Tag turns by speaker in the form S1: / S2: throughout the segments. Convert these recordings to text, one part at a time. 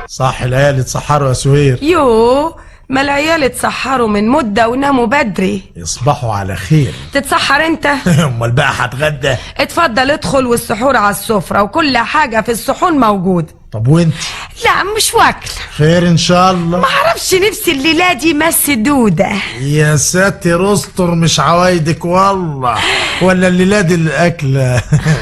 S1: صح العيال اتسحروا يا سهير.
S2: يو، ما العيال اتسحروا من مدة وناموا بدري.
S1: يصبحوا على خير.
S2: تتسحر انت؟
S1: امال بقى هتغدى؟
S2: اتفضل ادخل، والسحور على السفرة وكل حاجة في الصحون موجود.
S1: طب وانت؟
S2: لا مش واكلة.
S1: خير ان شاء الله.
S2: معرفش نفسي الليلة دي مسدودة.
S1: يا ساتر استر، مش عوايدك والله. ولا الليلة دي الاكلة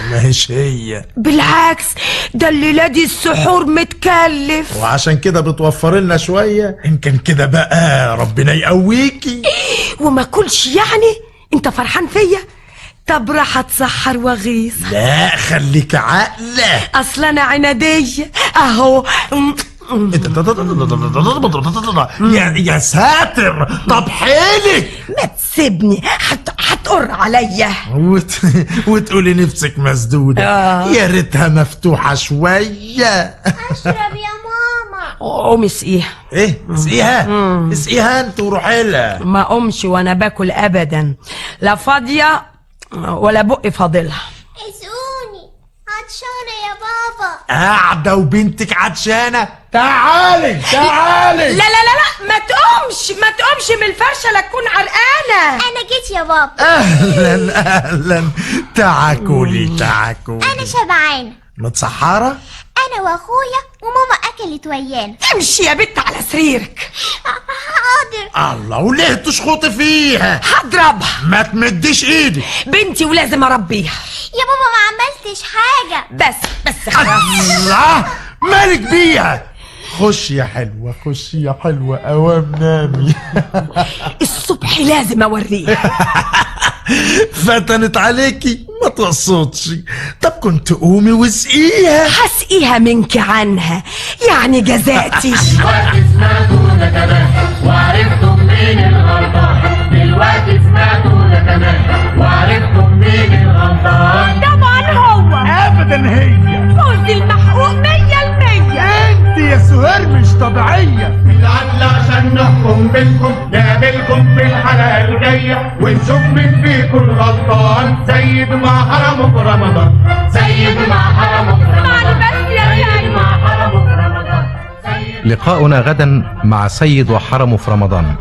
S1: ما هيش هي.
S2: بالعكس، ده الليلة دي السحور متكلف،
S1: وعشان كده بتوفر لنا شوية. يمكن كده بقى ربنا يقويكي.
S2: وما كلش يعني. انت فرحان فيا؟ طب راح اتسحر واغيظ.
S1: لا خليك عاقلة.
S2: اصل انا عنادية اهو.
S1: يا ساتر، طب حيلك.
S2: ما تسيبني، هتقر عليا.
S1: وتقولي نفسك مسدودة. يا ريتها مفتوحة شوية.
S3: اشرب يا ماما.
S2: قوم اسقيها.
S1: ايه اسقيها؟ اسقيها انت وروحي لها.
S2: ما قومش وانا باكل ابدا، لا فاضية ولا بقي فاضلها.
S3: اسقوني، عطشانة يا بابا.
S1: قاعدة وبنتك عطشانة؟ تعالي تعالي.
S2: لا لا لا لا، ما تقومش من الفرشة لا تكون عرقانة.
S3: انا جيت يا بابا.
S1: اهلا اهلا. تعاكلي تعاكلي.
S3: انا شبعانة.
S1: متسحرة؟
S3: انا واخويا وماما اكلت ويانا.
S2: امشي يا بت على سريرك.
S3: حاضر.
S1: الله، وليه تشخطي فيها؟
S2: هضربها.
S1: ما تمديش ايدك.
S2: بنتي ولازم اربيها.
S3: يا بابا ما عملتش حاجة.
S2: بس خلاص.
S1: الله، مالك بيها؟ خش يا حلوة، خش يا حلوة، اوام نامي.
S2: الصبح لازم اوريها.
S1: فتنت عليكي، ما تقصدش. طب كنت قومي واسقيها.
S2: هسقيها منك عنها، يعني جزاتي.
S4: دلوقتي سمعتوا ده كمان وعرفتم مين الغلطان. دلوقتي سمعتوا ده كمان وعرفتم مين الغلطان.
S2: طبعا هو.
S1: ابدا هي.
S2: فوز المحقوق 100%.
S1: انت يا سهير مش طبيعية.
S4: العدل عشان نحكم بينكم، نقابلكم في الحلقة الجاية ونشوف مين فيكم الغلطان. سيد ما حرمه في رمضان، سيد ما حرمه في رمضان، سيد ما حرمه في رمضان.
S5: لقاؤنا غدا مع سيد وحرمه في رمضان.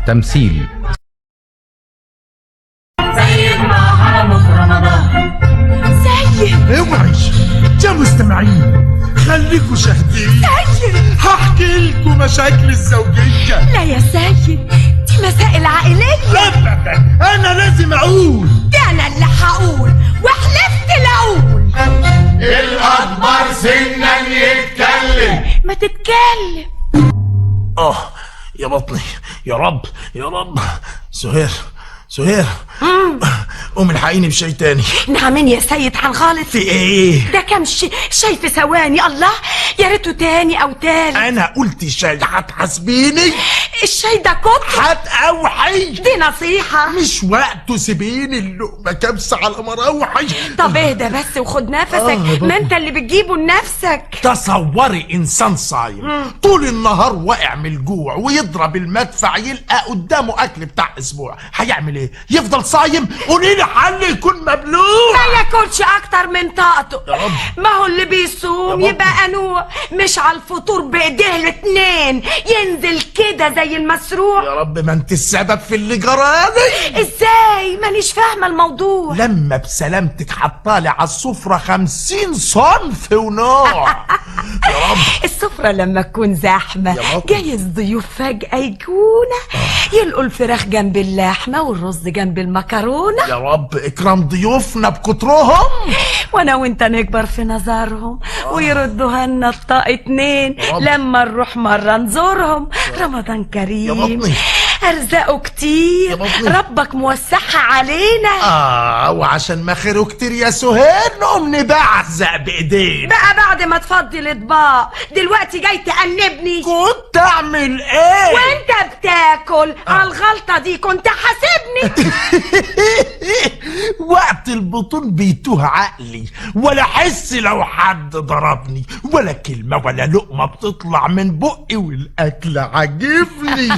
S5: تمثيل
S4: سيد ما حرمه في رمضان.
S2: سيد.
S1: اوعي يا مستمعين، خليكوا شاهدين. هحكي لكم مشاكل الزوجية.
S2: لا يا سيد، دي مسائل عائلية.
S1: ابدا، انا لازم اقول.
S2: ده انا اللي هقول وحلفت لاقول.
S4: الأكبر سنا يتكلم.
S2: ما تتكلم.
S1: يا بطني، يا رب يا رب. سهير سهير، قوم الحقيني بشاي تاني.
S2: نعمين يا سيد هنغلط
S1: في ايه؟
S2: ده كام شاي في ثواني. الله، يا ريته تاني او تالت.
S1: انا قلت شاي، هتحاسبيني؟
S2: الشاي ده كتر.
S1: هتقوحي.
S2: دي نصيحة.
S1: مش وقته، سيبيني اللقمة كبسة على مراوحي.
S2: طب اهدى بس وخد نفسك، ما انت اللي بتجيبه لنفسك.
S1: تصوري انسان صايم طول النهار واقع من الجوع ويضرب المدفع يلقى قدامه اكل بتاع اسبوع، هيعمل ايه؟ يفضل صايم؟ قولي لي حل يكون مبلوع.
S2: ما ياكلش اكتر من طاقته.
S1: يا رب.
S2: ما هو اللي بيصوم
S1: يا
S2: يبقى قنوع، مش على الفطور بايديه الاتنين ينزل كده زي المسروع.
S1: يا رب، ما انت السبب في اللي جرالي.
S2: ازاي؟ مانيش فاهمه الموضوع.
S1: لما بسلامتك حطالي على السفرة 50 صنف ونوع. يا رب.
S2: السفرة لما تكون زحمة
S1: يا رب.
S2: جايز ضيوف فجأة يجونا يلقوا الفراخ جنب اللحمة والرز جنب المكرونة.
S1: يا رب اكرم ضيوفنا بكترهم،
S2: وانا وانت نكبر في نظرهم ويردوها لنا الطاق اتنين لما نروح مرة نزورهم. رمضان
S1: يا
S2: كريم،
S1: بطني.
S2: ارزاقه كتير،
S1: يا بطني.
S2: ربك موسعها علينا.
S1: وعشان ما خيره كتير يا سهير نقوم نبعزق بايدينا.
S2: بقى بعد ما تفضي الاطباق دلوقتي جاي تأنبني؟
S1: كنت اعمل ايه؟
S2: وانت بتاكل على الغلطة دي كنت حاسبني.
S1: وقت البطون بيتوه عقلي، ولا حس لو حد ضربني، ولا كلمة ولا لقمة بتطلع من بقي، والاكل عجبني.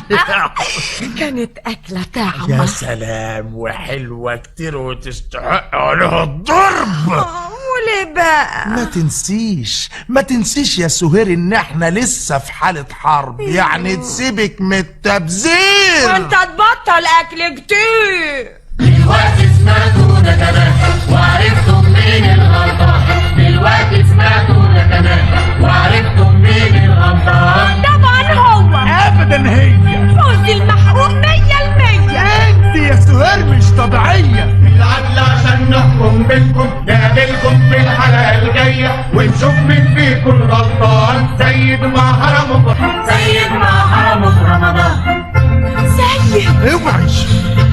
S2: كانت أكلة طعمة.
S1: يا سلام، وحلوة كتير وتستحق عليها الضرب.
S2: وليه ايه بقى؟
S1: ما تنسيش يا سهير ان احنا لسه في حالة حرب، يعني تسيبك من التبذير.
S2: وانت تبطل اكل كتير.
S4: دلوقتي سمعتوا ده كمان وعرفتم مين الغلطان. دلوقتي سمعتوا ده كمان وعرفتم مين الغلطان.
S2: طبعا هو
S1: ابدا هي
S2: فوزي المحقوق 100%.
S1: انت يا سهير مش طبيعية.
S4: العدل عشان نحكم بينكم نقابلكم في الحلقة الجاية ونشوف مين فيكم الغلطان. سيد ما حرمه في رمضان.
S2: سيد
S1: اوعي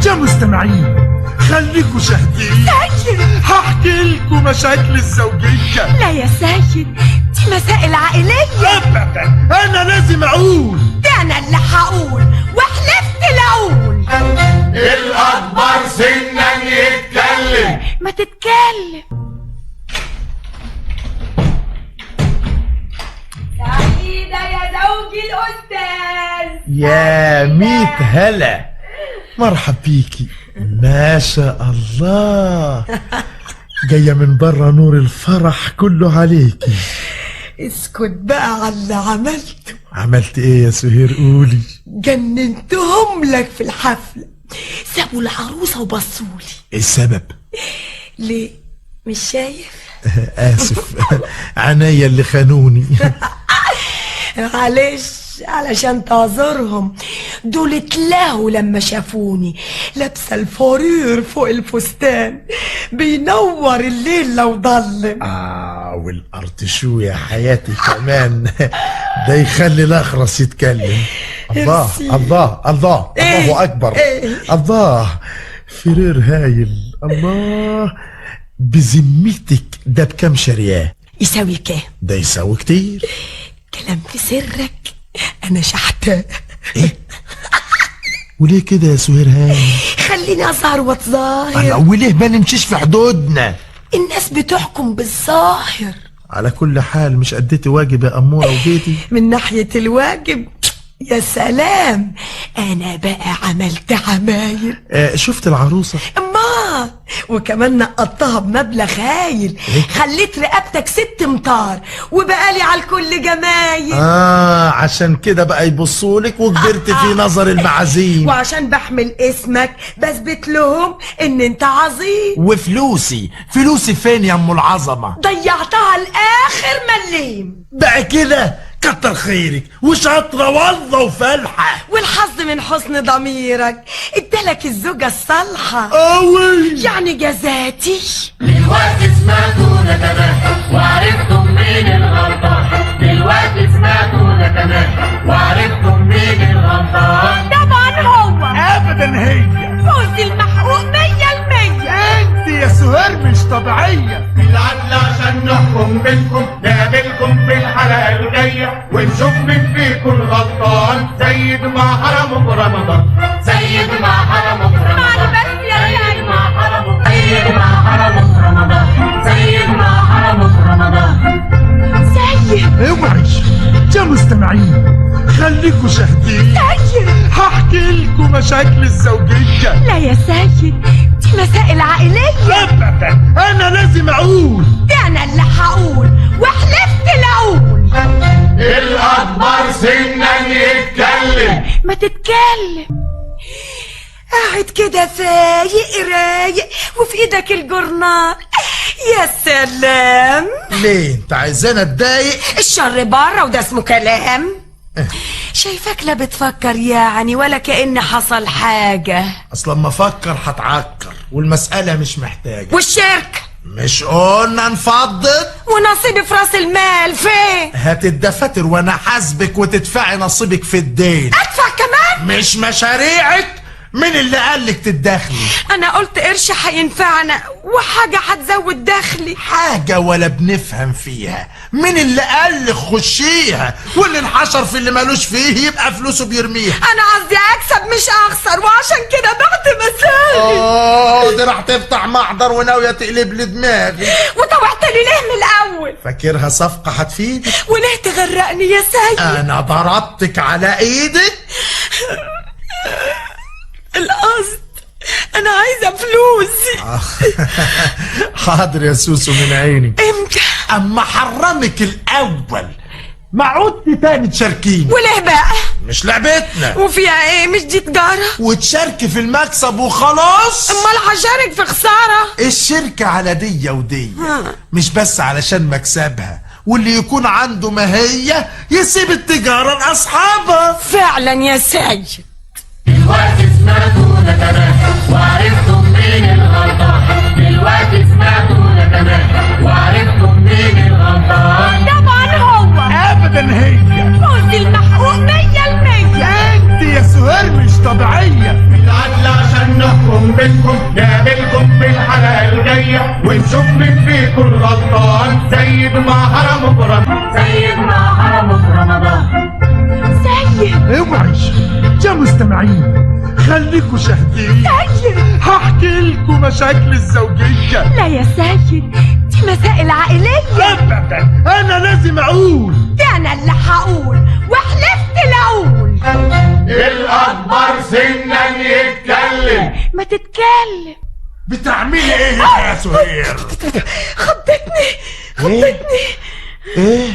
S1: يا مستمعين، خليكوا شاهدين.
S2: سيد
S1: هحكي لكم مشاكل الزوجية.
S2: لا يا سيد، دي مسائل عائلية.
S1: ابدا انا لازم اقول.
S2: ده انا اللي هقول وحلفت لاقول.
S4: الأكبر سنا يتكلم.
S2: ما تتكلم. سعيدة يا زوجي الأستاذ.
S1: يا ميت هلا، مرحب بيكي. ما شاء الله، جاية من برا نور الفرح كله عليكي.
S2: اسكت بقى على اللي عملته.
S1: عملت ايه يا سهير؟ قولي.
S2: جننتهم لك في الحفلة، سابوا العروسة وبصولي.
S1: ايه السبب؟
S2: ليه؟ مش شايف؟
S1: اسف، عينيا اللي خانوني.
S2: معلش، علشان تعذرهم، دول اتلهوا لما شافوني لابسه الفرير فوق الفستان بينور الليل لو ضلم.
S1: والارض شو يا حياتي كمان، ده يخلي الاخرس يتكلم. الله الله الله، الله اكبر. الله، فرير هايل. الله، بذمتك ده بكم شرياه؟
S2: يساوي كام؟
S1: ده يساوي كتير.
S2: كلام في سرك، انا شحتاه.
S1: ايه؟ وليه كده يا سهير هاي؟
S2: خليني اظهر واتظاهر.
S1: وليه ما نمشيش في حدودنا؟
S2: الناس بتحكم بالظاهر.
S1: على كل حال مش أديتي واجب يا أمورة وجيتي.
S2: من ناحية الواجب يا سلام، انا بقى عملت عمايل.
S1: شفت العروسة؟
S2: اما وكمان نقطتها بمبلغ هايل. خليت رقبتك 6 امتار وبقالي على الكل جمايل.
S1: عشان كده بقى يبصولك وكبرت في نظر المعازيم.
S2: وعشان بحمل اسمك بثبت لهم ان انت عظيم.
S1: وفلوسي فين يا ام العظمة؟
S2: ضيعتها الاخر مليم.
S1: بقى كده كتر خيرك وشاطرة والله وفالحة.
S2: والحظ من حسن ضميرك ادالك الزوجة الصالحة.
S1: قوي
S2: يعني جزاتي.
S4: دلوقتي سمعتوا ده كمان وعرفتم مين الغلطان. دلوقتي سمعتوا ده كمان وعرفتم مين الغلطان.
S2: طبعا هو
S1: ابدا هي
S2: فوزي المحقوق 100%.
S1: انت يا سهير مش طبيعية.
S4: العدل عشان نحكم بينكم نقابلكم في الحلقة الجاية ونشوف مين فيكم الغلطان. سيد ما حرمه في رمضان. سيد ما حرمه في رمضان. سيد ما حرمه في رمضان. سيد ما حرمه في رمضان.
S2: سيد
S1: اوعي يا مستمعين، خليكوا شاهدين.
S2: سيد
S1: هحكي لكم مشاكل الزوجية.
S2: لا يا سيد، دي مسائل عائلية.
S1: ابدا انا لازم اقول.
S2: ده انا اللي هقول وحلفت لاقول.
S4: الأكبر سنا يتكلم.
S2: ما تتكلم. قاعد كده فايق رايق وفي ايدك الجورنال. يا سلام،
S1: ليه انت عايزانا اتضايق؟
S2: الشر بره وده اسمه كلام. شايفك لا بتفكر يعني ولا كأن حصل حاجة.
S1: اصلا ما افكر هتعكر والمسألة مش محتاجة.
S2: والشركة
S1: مش قلنا نفضل؟
S2: ونصيبي في راس المال فين؟
S1: هات الدفاتر وانا حاسبك وتدفعي نصيبك في الدين.
S2: ادفع كمان؟
S1: مش مشاريعك. مين اللي قالك تتدخلي؟
S2: انا قلت قرش هينفعنا وحاجة هتزود دخلي.
S1: حاجة ولا بنفهم فيها. مين اللي قالك خشيها؟ واللي انحشر في اللي مالوش فيه يبقى فلوسه بيرميها.
S2: انا قصدي اكسب مش اخسر، وعشان كده بعت مسالي.
S1: دي راح تفتح محضر وناوية تقلب لي دماغي.
S2: وطوعت لي ليه من الاول؟
S1: فاكرها صفقة هتفيدك؟
S2: وليه تغرقني يا سيد؟
S1: انا ضربتك على ايدك.
S2: القصد انا عايزة فلوس.
S1: حاضر يا سوسو من عيني.
S2: امتى؟
S1: اما حرمك الاول ما عدت تاني تشاركيني.
S2: وليه بقى؟
S1: مش لعبتنا.
S2: وفيها ايه؟ مش دي تجارة؟
S1: وتشاركي في المكسب وخلاص.
S2: امال هشارك في خسارة؟
S1: الشركة على دية ودية، مش بس علشان مكسبها، واللي يكون عنده ماهية يسيب التجارة لأصحابها.
S2: فعلا يا سيد.
S4: دلوقتي سمعتوا ده كمان وعرفتوا منين الغلطان. دلوقتي سمعتوا ده كمان وعرفتوا منين الغلطان.
S2: طبعا هو.
S1: أبدا هي
S2: فوز المحقوق 100%.
S1: أنت يا سهير مش طبيعية.
S4: العدل عشان نحكم بينكم نقابلكم في الحلقة الجاية ونشوف مين فيكم الغلطان. سيد ما حرمه في رمضان. سيد ما حرمه في رمضان.
S2: سيد.
S1: اوعي يا مستمعين خليكوا شاهدين.
S2: سيد.
S1: هحكي لكم مشاكل الزوجية.
S2: لا يا سيد، دي مسائل عائلية.
S1: أبدا أنا لازم أقول.
S2: ده أنا اللي هقول وحلفت لأقول.
S4: الأكبر سنا يتكلم.
S2: ما تتكلم.
S1: بتعملي إيه يا سهير؟
S2: خضتني.
S1: إيه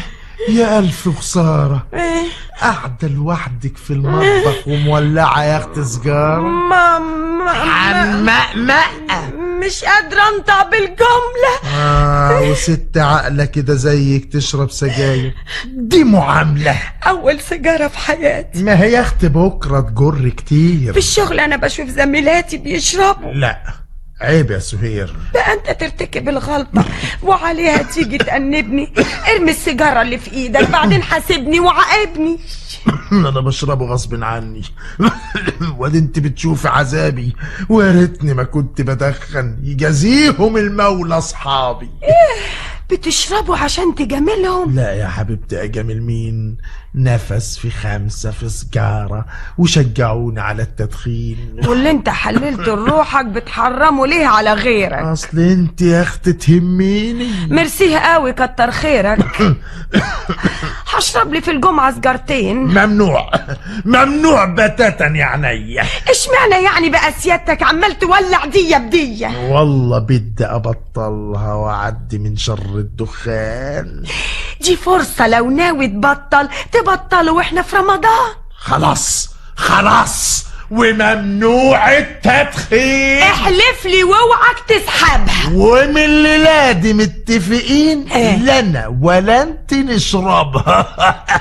S1: يا ألف خسارة.
S2: إيه؟
S1: قاعدة لوحدك في المطبخ ومولعة يا أخت سجارة.
S2: مش قادرة انطق بالجملة.
S1: وست عقلة كده زيك تشرب سجاير، دي معاملة.
S2: أول سيجارة في حياتي.
S1: ما هي أخت بكرة تجر كتير.
S2: في الشغل أنا بشوف زميلاتي بيشربوا.
S1: لا عيب يا سهير.
S2: بقى أنت ترتكب الغلطة وعليها تيجي تأنبني. ارمي السيجارة اللي في إيدك بعدين حاسبني وعاقبني.
S1: انا بشربه غصب عني. وادي انت بتشوفي عذابي، ويا ريتني ما كنت بدخن. يجازيهم المولى اصحابي.
S2: بتشربوا عشان تجاملهم؟
S1: لا يا حبيبتي، اجامل مين؟ نفس في 5 في سجارة وشجعوني على التدخين.
S2: واللي انت حللت لروحك بتحرمه ليه على غيرك؟
S1: اصل انت يا اخت تهميني.
S2: ميرسيه قوي، كتر خيرك. هشرب لي في الجمعة سجارتين.
S1: ممنوع ممنوع بتاتا يا عينيا.
S2: اشمعنى يعني بقى سيادتك عمال تولع دية بدية؟
S1: والله بدي ابطلها واعدي من شر الدخان.
S2: دي فرصة، لو ناوي تبطل واحنا في رمضان.
S1: خلاص وممنوع التدخين.
S2: احلف لي واوعك تسحبها.
S1: ومن الليلة دي متفقين لا انا ولا انت نشربها.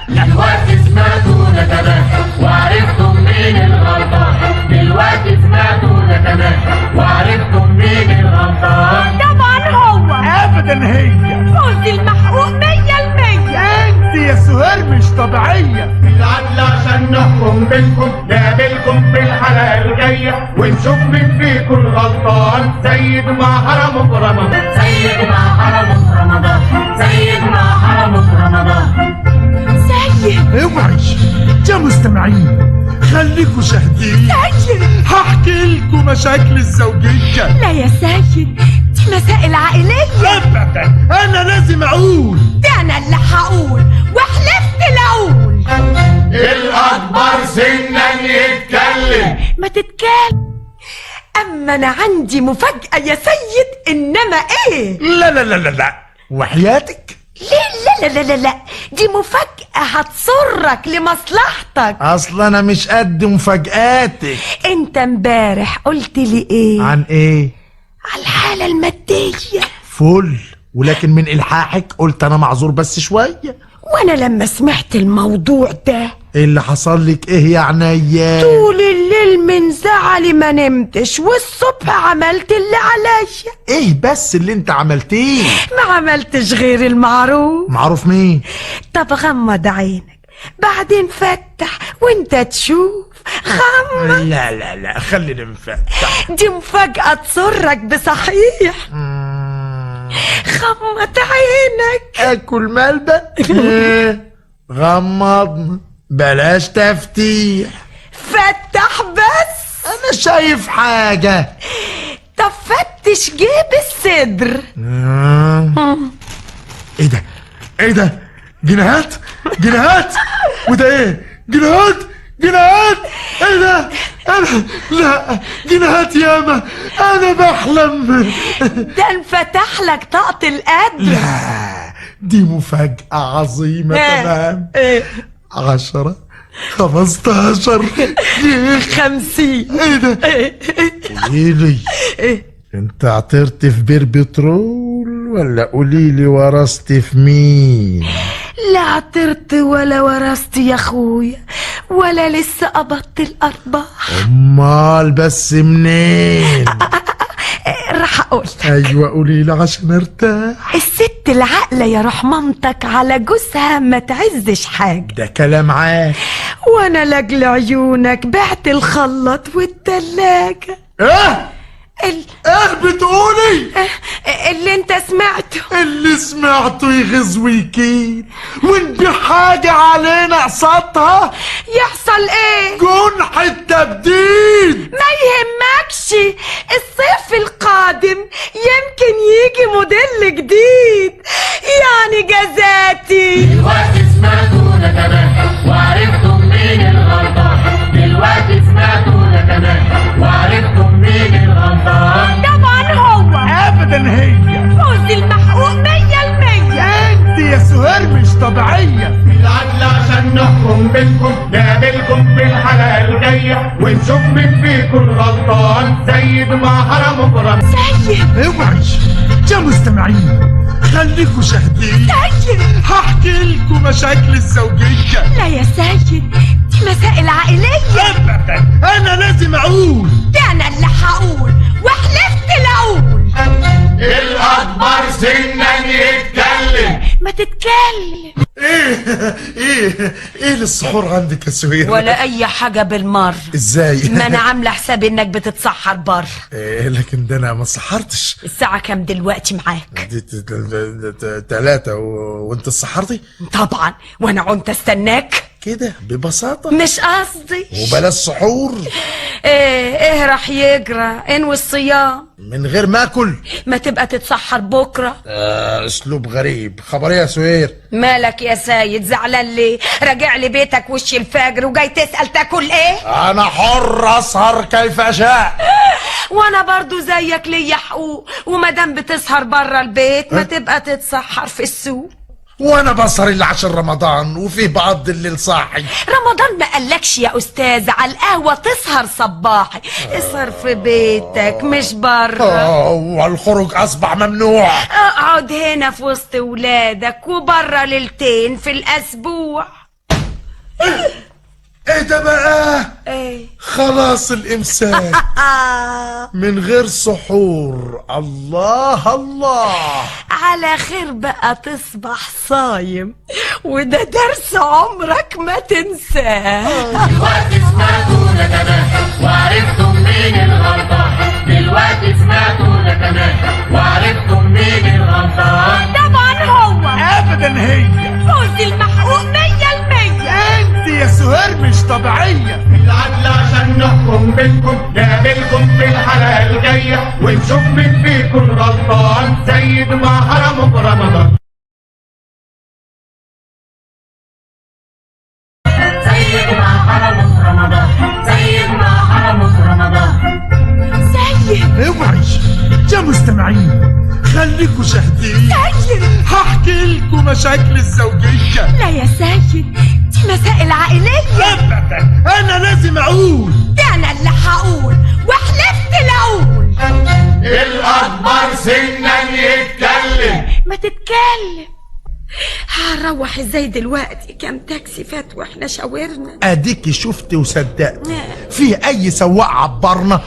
S4: دلوقتي سمعتوا ده كمان وعرفتوا منين الغلطان. دلوقتي سمعتوا ده كمان وعرفتوا منين الغلطان.
S2: طبعا هو.
S1: ابدا هي
S2: فوز المحقوق 100%.
S1: انت يا سهير مش طبيعية.
S4: العدل عشان نحكم بينكم نقابلكم في الحلقة الجاية ونشوف مين فيكم الغلطان. سيد ما حرمه في رمضان. سيد ما حرمه في رمضان. سيد ما حرمه في رمضان.
S2: سيد.
S1: اوعي يا مستمعين خليكوا شاهدين.
S2: سيد.
S1: هحكي لكم مشاكل الزوجية.
S2: لا يا سيد، دي مسائل عائلية.
S1: ابدا انا لازم اقول.
S2: ده انا اللي هقول وحلفت لأقول.
S4: الأكبر سنا يتكلم.
S2: ما تتكلم. اما انا عندي مفاجأة يا سيد. انما ايه؟
S1: لا وحياتك.
S2: لا، دي مفاجأة هتصرك لمصلحتك.
S1: اصلا انا مش قد مفاجآتك.
S2: انت امبارح قلت لي ايه؟
S1: عن ايه؟
S2: على الحالة المادية.
S1: فل، ولكن من الحاحك قلت انا معذور بس شوية.
S2: وانا لما سمعت الموضوع ده
S1: ايه اللي حصل لك؟ ايه يا عينيا؟
S2: طول الليل من زعلي ما نمتش، والصبح عملت اللي عليا.
S1: ايه بس اللي انت عملتيه؟
S2: ما عملتش غير المعروف.
S1: معروف مين؟
S2: طب غمض عينك بعدين فتح وانت تشوف. غمض.
S1: لا خلينا نفتح.
S2: دي مفاجأة تسرك بصحيح. غمض عينك.
S1: اكل ملبن. غمضنا بلاش تفتيح.
S2: فتح بس.
S1: انا شايف حاجة.
S2: طب فتش جيب الصدر.
S1: ايه ده؟ جنيهات. وده ايه؟ جنيهات؟ ايه ده؟ انا لا، جنيهات ياما، انا بحلم.
S2: ده انفتح لك طاقة القدر.
S1: لا، دي مفاجأة عظيمة. تمام. 10 15
S2: 50.
S1: ايه ده؟ قوليلي، انت عطرت في بير بترول ولا قوليلي ورثت في مين؟
S2: لا عطرت ولا ورثت يا اخويا، ولا لسه قبضت الارباح.
S1: امال بس منين؟
S2: راح اقول.
S1: ايوه قوليلي عشان ارتاح.
S2: الست العاقله يا روح مامتك على جوزها ما تعزش حاجه.
S1: ده كلام عام.
S2: وانا لاجل عيونك بعت الخلط والتلاجة.
S1: ايه بتقولي؟
S2: اللي انت سمعته.
S1: اللي سمعته يغز ويكيد، ونبيع حاجة علينا قصادها.
S2: يحصل ايه؟
S1: جنح التبديد.
S2: ما يهمكش، الصيف القادم يمكن يجي موديل جديد، يعني جزاتي.
S4: دلوقتي سمعتوا ده كمان وعرفتم مين الغلطان. دلوقتي سمعتوا ده كمان وعرفتم مين الغلطان.
S2: طبعا هو.
S1: ابدا هي.
S2: فوز المحقوق 100%.
S1: انت يا سهير مش طبيعية.
S4: العدل عشان نحكم بينكم، نقابلكم في الحلقة الجاية ونشوف مين فيكم غلطان. سيد ما حرمه فرم.
S2: سيد.
S1: اوعي يا مستمعين، خليكوا شاهدين.
S2: سيد.
S1: هحكي لكم مشاكل الزوجية.
S2: لا يا سيد، دي مسائل عائلية.
S1: ابدا، انا لازم اقول.
S2: ده انا اللي هقول وحلفت لاقول.
S4: الأكبر سنا يتكلم.
S2: ما تتكلم.
S1: ايه للسحور عندك يا سهير؟
S2: ولا اي حاجة بالمر.
S1: ازاي؟
S2: ما انا عاملة حسابي انك بتتسحر بره.
S1: لكن ده انا ما سحرتش.
S2: الساعة كام دلوقتي معاك؟
S1: دي 3 وانت سحرتي؟
S2: طبعا، وانا عنت استناك
S1: كده ببساطة.
S2: مش قصدي.
S1: وبلاش سحور.
S2: ايه راح يجرى؟ انوي الصيام
S1: من غير ما اكل.
S2: ما تبقى تتسحر بكرة.
S1: اسلوب غريب. خبر يا سهير؟
S2: مالك يا سيد زعلان ليه؟ راجع لي بيتك وش الفجر وجاي تسأل تاكل ايه؟
S1: انا حر اسهر كيف اشاء.
S2: وانا برضو زيك ليا حقوق، ومادام بتسهر بره البيت ما تبقى تتسحر في السوق.
S1: وانا بسهر اللي عشان رمضان وفيه بعض الليل صاحي.
S2: رمضان ما قالكش يا استاذ على القهوة تسهر صباحي. اسهر في بيتك مش بره.
S1: والخروج اصبح ممنوع.
S2: اقعد هنا في وسط ولادك وبره ليلتين في الاسبوع.
S1: ايه ده بقى؟
S2: ايه؟
S1: خلاص الامساك من غير سحور. الله الله.
S2: على خير بقى تصبح صايم، وده درس عمرك ما تنساه.
S4: دلوقتي سمعتوا ده كمان وعرفتم مين الغلطان. دلوقتي سمعتوا ده كمان وعرفتم مين الغلطان.
S2: طبعا هو.
S1: ابدا هي.
S2: فوز المحقوق 100%.
S1: انت يا سهير مش طبيعية.
S4: العدل عشان نحكم بينكم، نقابلكم في الحلقة الجاية ونشوف مين فيكم غلطان. سيد ما حرمه في رمضان. سيد ما حرمه في رمضان. سيد ما حرمه في رمضان.
S2: سيد.
S1: اوعي يا مستمعين، خليكوا شاهدين.
S2: سيد.
S1: هحكي لكم مشاكل الزوجية.
S2: لا يا سيد، دي مسائل عائلية.
S1: ابدا، انا لازم اقول.
S2: ده انا اللي هقول وحلفت لاقول.
S4: الأكبر سنا يتكلم.
S2: ما تتكلم. هنروح ازاي دلوقتي؟ كام تاكسي فات واحنا شاورنا.
S1: اديكي شفت وصدقت. في اي سواق عبرنا؟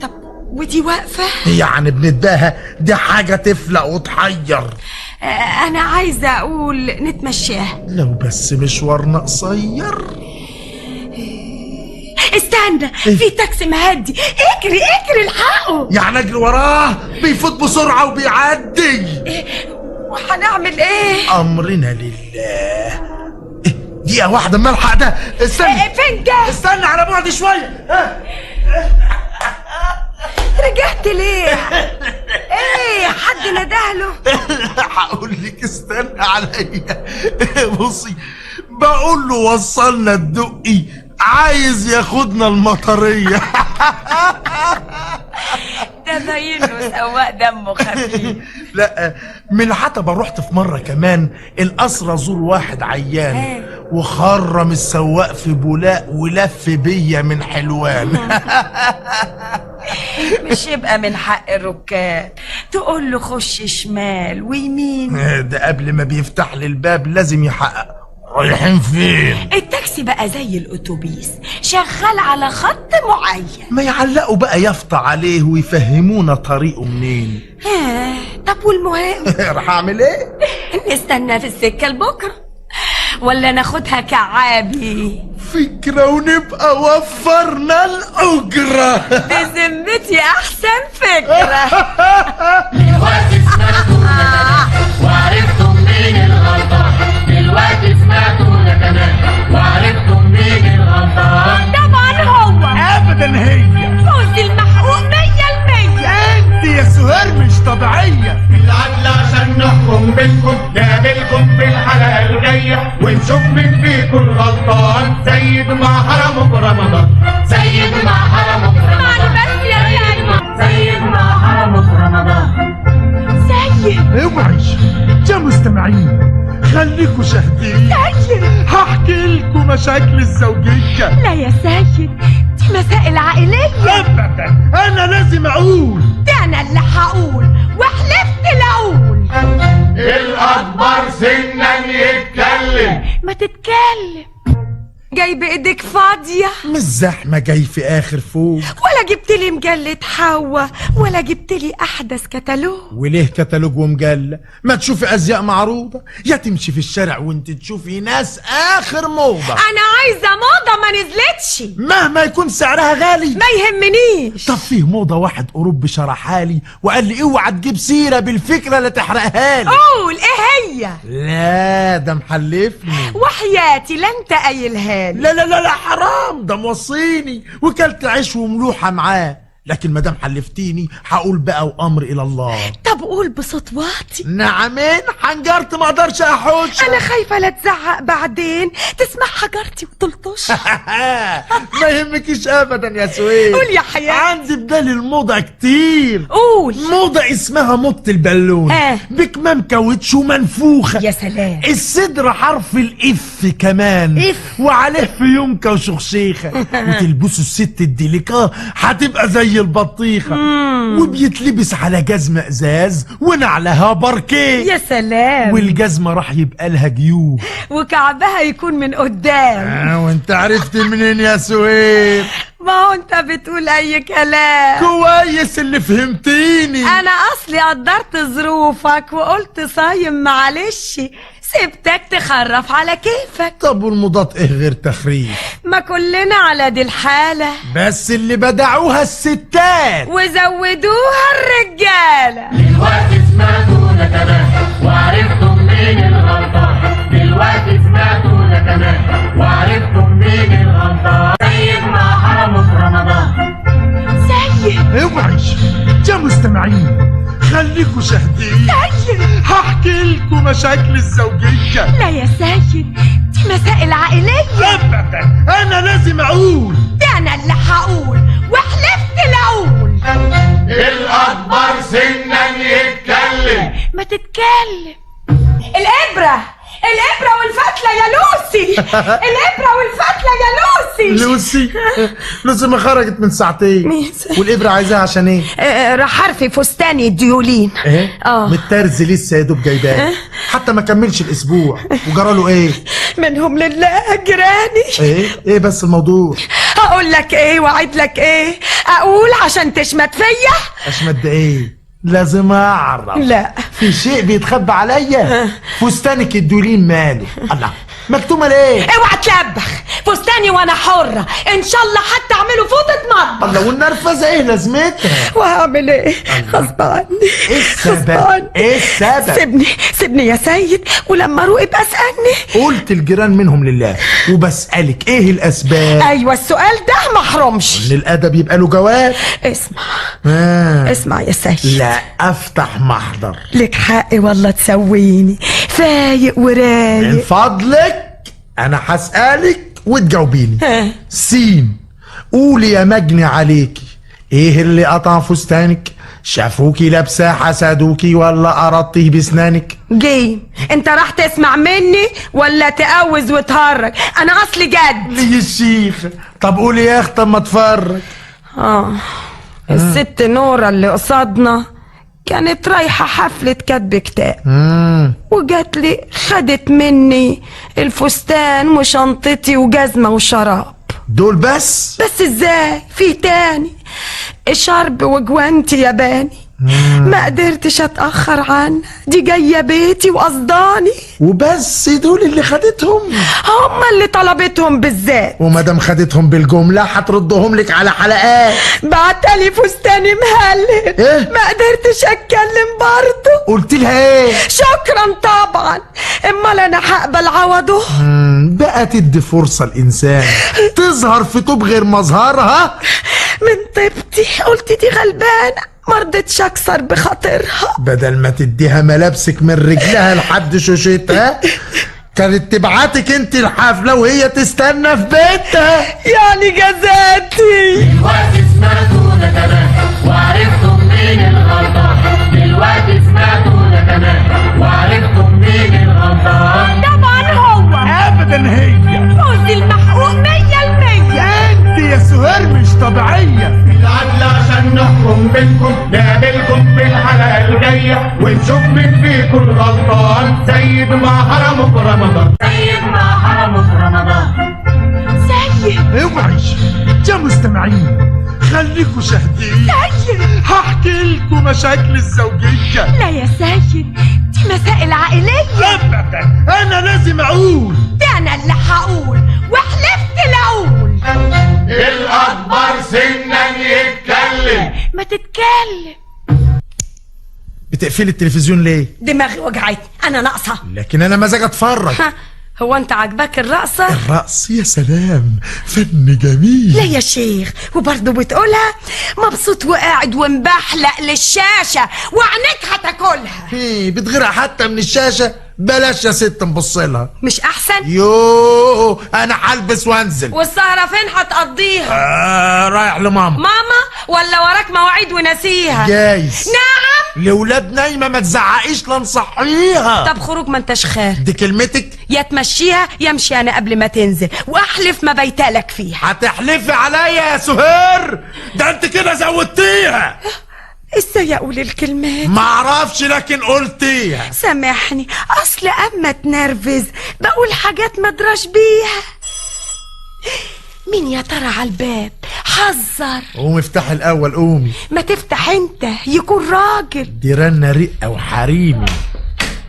S2: طب ودي واقفة؟
S1: يعني بنداها، دي حاجة تفلق وتحير.
S2: انا عايزة اقول نتمشاها.
S1: لو بس مشوارنا قصير.
S2: استنى، في تاكسي مهدي. اجري اجري الحقه.
S1: يعني اجري وراه؟ بيفوت بسرعة وبيعدي.
S2: وهنعمل ايه؟
S1: امرنا لله. دقيقة واحدة ما الحق ده. استنى.
S2: فين ده؟
S1: استنى على بعد شوية.
S2: رجعت ليه؟ ايه حد ندهله؟
S1: هقول لك استنى عليا. بصي، بقول له وصلنا الدقي، عايز ياخدنا المطرية.
S2: ده باين له سواق دمه خفيف.
S1: لا، من العتبة رحت في مرة كمان القصر زور واحد عيان وخرم السواق في بولاق ولف بيا من حلوان.
S2: مش يبقى من حق الركاب تقول له خش شمال ويمين؟
S1: ده قبل ما بيفتح لي الباب لازم يحقق رايحين فين.
S2: التاكسي بقى زي الاتوبيس شغال على خط معين.
S1: ما يعلقوا بقى يافطة عليه ويفهمونا طريقه منين.
S2: طب والمهم
S1: راح اعمل ايه؟
S2: نستنى في السكة لبكرة ولا ناخدها كعابي؟
S1: فكرة ونبقى وفرنا الأجرة.
S2: بذمتي أحسن فكرة.
S4: دلوقتي سمعتونا وعرفتم مين الغلطان. دلوقتي سمعتونا كمان وعرفتم مين الغلطان.
S2: طبعا هو
S1: أبدا هي
S2: فوزي المحقوق 100%.
S1: أنت يا سهير مش طبيعية.
S4: العدل عشان نحكم بينكم نقابلكم في الحلقة الجاية ونشوف مين فيكم الغلطان. سيد ما حرمه في رمضان. سيد ما حرمه في رمضان.
S2: بس يا سيد.
S4: سيد ما حرمه في رمضان.
S2: سيد
S1: اوعي يا مستمعين خليكوا شاهدين. هحكي لكم مشاكل الزوجية.
S2: لا يا سيد، دي مسائل عائلية.
S1: أبدا أنا لازم أقول.
S2: ده أنا اللي هقول وحلفت لأقول.
S4: الأكبر سنا يتكلم.
S2: ما تتكلم. جاي بإيدك فاضية
S1: مش زحمة جاي في آخر فوق.
S2: ولا جبت لي مجلة حوا ولا جبت لي أحدث كتالوج.
S1: وليه كتالوج ومجلة؟ ما تشوفي أزياء معروضة، يا تمشي في الشارع وانت تشوفي ناس آخر موضة.
S2: أنا عايزة موضة ما نزلتش
S1: مهما يكون سعرها غالي.
S2: ما يهمنيش.
S1: طب فيه موضة واحد أوروبي شرحها لي وقال لي اوعى تجيب سيرة بالفكرة لا تحرقها لي.
S2: قول إيه هي؟
S1: لا ده محلفني.
S2: وحياتي لا أنت قايلها لي.
S1: لا لا لا لا حرام، ده موصيني وكلت عيش وملوحة معاه. لكن مادام حلفتيني هقول بقى وامر الى الله.
S2: طب قول بصوت واطي.
S1: نعمين حنجرت ما اقدرش احوش.
S2: انا خايفه لا تزعق بعدين تسمع حجرتي وتلطش.
S1: ما يهمكيش ابدا يا سويد.
S2: قول يا حياتي.
S1: عندي بدال الموضة كتير.
S2: قول.
S1: موضة اسمها موضة البالون. بكمام كاوتش ومنفوخة.
S2: يا سلام.
S1: الصدر حرف الاف كمان.
S2: اف.
S1: وعليه فيونكة وشخشيخة. وتلبسوا الست الديليكا هتبقى زي البطيخة. وبيتلبس على جزمة ازاز ونعلها باركيه.
S2: يا سلام.
S1: والجزمة راح يبقى لها جيوب
S2: وكعبها يكون من قدام.
S1: وانت عرفت منين يا سهير؟
S2: ما هو انت بتقول اي كلام.
S1: كويس اللي فهمتيني.
S2: انا اصلي قدرت ظروفك وقلت صايم معلش سبتك تخرف على كيفك.
S1: طب والمضاد ايه غير تخريف؟
S2: ما كلنا على دي الحالة.
S1: بس اللي بدعوها الستات
S2: وزودوها الرجالة.
S4: دلوقتي سمعتونا كمان وعرفتم مين الغلطان. دلوقتي سمعتونا كمان وعرفتم مين الغلطان. سيد ما حرمه في رمضان.
S2: سيد.
S1: اوعي يا مستمعين خليكوا شاهدين. هحكي لكم مشاكل الزوجية.
S2: لا يا سيد، دي مسائل عائلية.
S1: ابدا انا لازم اقول.
S2: ده انا اللي هقول وحلفت لأقول.
S4: الأكبر سنا يتكلم.
S2: ما تتكلم. الإبرة والفتلة يا لوسي. الإبرة والفتلة يا لوسي.
S1: لوسي ما خرجت من ساعتين. والإبرة عايزاها عشان ايه؟
S2: راح حرفي فستاني الديولين.
S1: ايه؟ مترز لسه يا دوب جايباه. حتى ما كملش الاسبوع وجراله ايه؟
S2: منهم لله جيراني.
S1: ايه بس الموضوع؟
S2: اقول لك ايه واعد لك ايه؟ اقول عشان تشمت فيا؟
S1: اشمت ايه؟ لازم اعرف.
S2: لا
S1: في شيء بيتخبى عليا. فستانك الدولين ماله؟ الله مكتومه ليه؟
S2: اوعى تلبخ. فستاني وانا حرة ان شاء الله حتى اعمله فوطة مطبخ.
S1: الله والنرفزه ايه لازمتها؟
S2: وهعمل ايه؟ غصب عني.
S1: ايه السبب؟ ايه السبب؟
S2: سيبني يا سيد ولما اروق ابقى اسالني.
S1: قلت الجيران منهم لله وبسألك ايه الاسباب؟
S2: ايوه السؤال ده ما حرمش.
S1: للادب يبقى له جواب.
S2: اسمع. اسمع يا سيد.
S1: لا افتح محضر.
S2: لك حق والله تسويني فايق ورايق.
S1: من فضلك انا هسألك وتجاوبيني.
S2: ها.
S1: سين. قولي يا مجني عليكي، ايه اللي قطع فستانك؟ شافوكي لابسه حسدوكي ولا قرضتيه بسنانك؟
S2: جيم، انت راح تسمع مني ولا تقوز وتهرج؟ انا اصلي جد.
S1: ليه الشيخ؟ طب قولي يا اخت اما اتفرج.
S2: الست نورة اللي قصادنا كانت رايحة حفلة كتب كتاب، وجات لي خدت مني الفستان وشنطتي وجزمة وشراب.
S1: دول بس
S2: ازاي؟ في تاني، شرب وجوانتي ياباني. ما قدرتش اتأخر عنها، دي جاية بيتي وقصداني.
S1: وبس دول اللي خدتهم؟
S2: هما اللي طلبتهم بالذات.
S1: ومادام خدتهم بالجملة هتردهم لك على حلقات.
S2: بعتلي فستاني مهلل.
S1: إيه؟
S2: ما قدرتش اتكلم برضه.
S1: قلت لها ايه؟
S2: شكرا طبعا، امال انا هقبل عوضه؟
S1: بقى تدي فرصة الإنسان تظهر في طوب غير مظهرها.
S2: من طيبتي قلت دي غلبانة، مرضتش اكسر بخاطرها.
S1: بدل ما تديها ملابسك من رجلها لحد شوشتها كانت تبعتك انت الحفلة وهي تستنى في بيتها.
S2: يعني جزاتي.
S4: دلوقتي سمعتوا ده كمان وعرفتوا مين الغلطان. دلوقتي سمعتوا ده كمان وعرفتوا مين الغلطان.
S2: طبعا هو.
S1: ابدا هي
S2: فوزي المحقوق 100%.
S1: انت يا سهير مش طبيعية.
S4: العدل عشان نحكم بينكم نقابلكم في الحلقة الجاية ونشوف مين فيكم الغلطان. سيد ما حرمه في رمضان. سيد ما حرمه في رمضان.
S1: اوعي يا مستمعين، خليكوا شاهدين. هحكي لكم مشاكل الزوجية.
S2: لا يا سيد، دي مسائل عائلية.
S1: ابدا انا لازم اقول.
S2: ده انا اللي هقول وحلفت لاقول.
S4: الأكبر سنا يتكلم.
S2: ما تتكلم.
S1: بتقفلي التلفزيون ليه؟
S2: دماغي وجعتني، انا ناقصة.
S1: لكن انا مزاج اتفرج.
S2: هو انت عاجباك الرقصة؟
S1: الرقص يا سلام، فن جميل.
S2: لا يا شيخ، وبرضه بتقولها مبسوط وقاعد ومبحلق للشاشة وعينيك هتاكلها.
S1: بتغيرها حتى من الشاشة. بلاش يا ست نبصلها.
S2: مش احسن؟
S1: يوه انا هلبس وانزل.
S2: والسهرة فين هتقضيها؟
S1: رايح لماما.
S2: ماما ولا وراك مواعيد ونسيها؟
S1: جايز.
S2: نعم.
S1: لولاد نايمة ما تزعقيش لنصحيها.
S2: طب خروج ما انتش خارج.
S1: دي كلمتك؟
S2: يا تمشيها يا امشي انا قبل ما تنزل، واحلف ما بيتالك فيها.
S1: هتحلفي عليا يا سهير؟ ده انت كده زودتيها.
S2: ازاي اقول الكلمات؟
S1: معرفش لكن قلتيها.
S2: سامحني، اصل اما تنرفز بقول حاجات ما ادراش بيها. مين يا ترى على الباب؟ حذر.
S1: قومي افتحي الاول، قومي.
S2: ما تفتح انت، يكون راجل.
S1: دي رنة رقة وحريمي.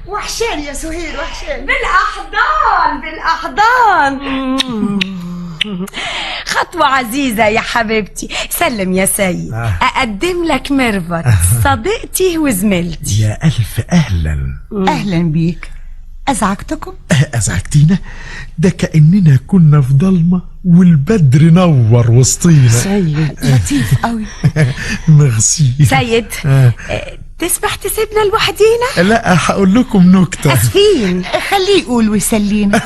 S2: وحشان يا سهير، وحشان. بالاحضان بالاحضان. خطوة عزيزة يا حبيبتي. سلم يا سيد. أقدم لك ميرفت، صديقتي وزميلتي.
S1: يا ألف أهلا.
S6: أهلا بيك. أزعجتكم؟
S1: أزعجتينا؟ ده كأننا كنا في ضلمة والبدر نور وسطينا.
S6: سيد لطيف قوي.
S1: ميرسي.
S2: سيد، تسمح تسيبنا لوحدينا؟
S1: لا هقول لكم نكتة.
S2: أسفين.
S6: خليه يقول ويسلينا.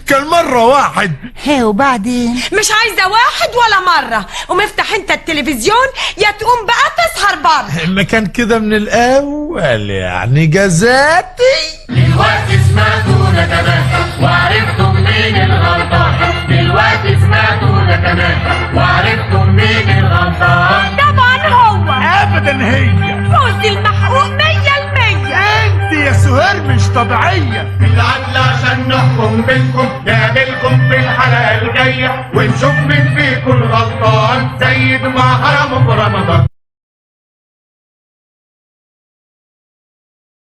S1: كان مرة واحد.
S6: ها وبعدين؟
S2: مش عايزة واحد ولا مرة. قوم افتح انت التلفزيون يا تقوم بقى تسهر بره.
S1: ما كان كده من الأول يعني جزاتي.
S4: دلوقتي سمعتوا ده كمان وعرفتوا مين الغلطان. دلوقتي سمعتوا ده كمان وعرفتوا مين الغلطان.
S2: طبعا هو.
S1: أبدا هي.
S2: فوزي المحقوق 100%.
S1: أنت يا سهير مش طبيعية.
S4: العدل عشان نحكم بينكم نقابلكم في الحلقة الجاية ونشوف مين فيكم الغلطان. سيد ما حرمه في رمضان.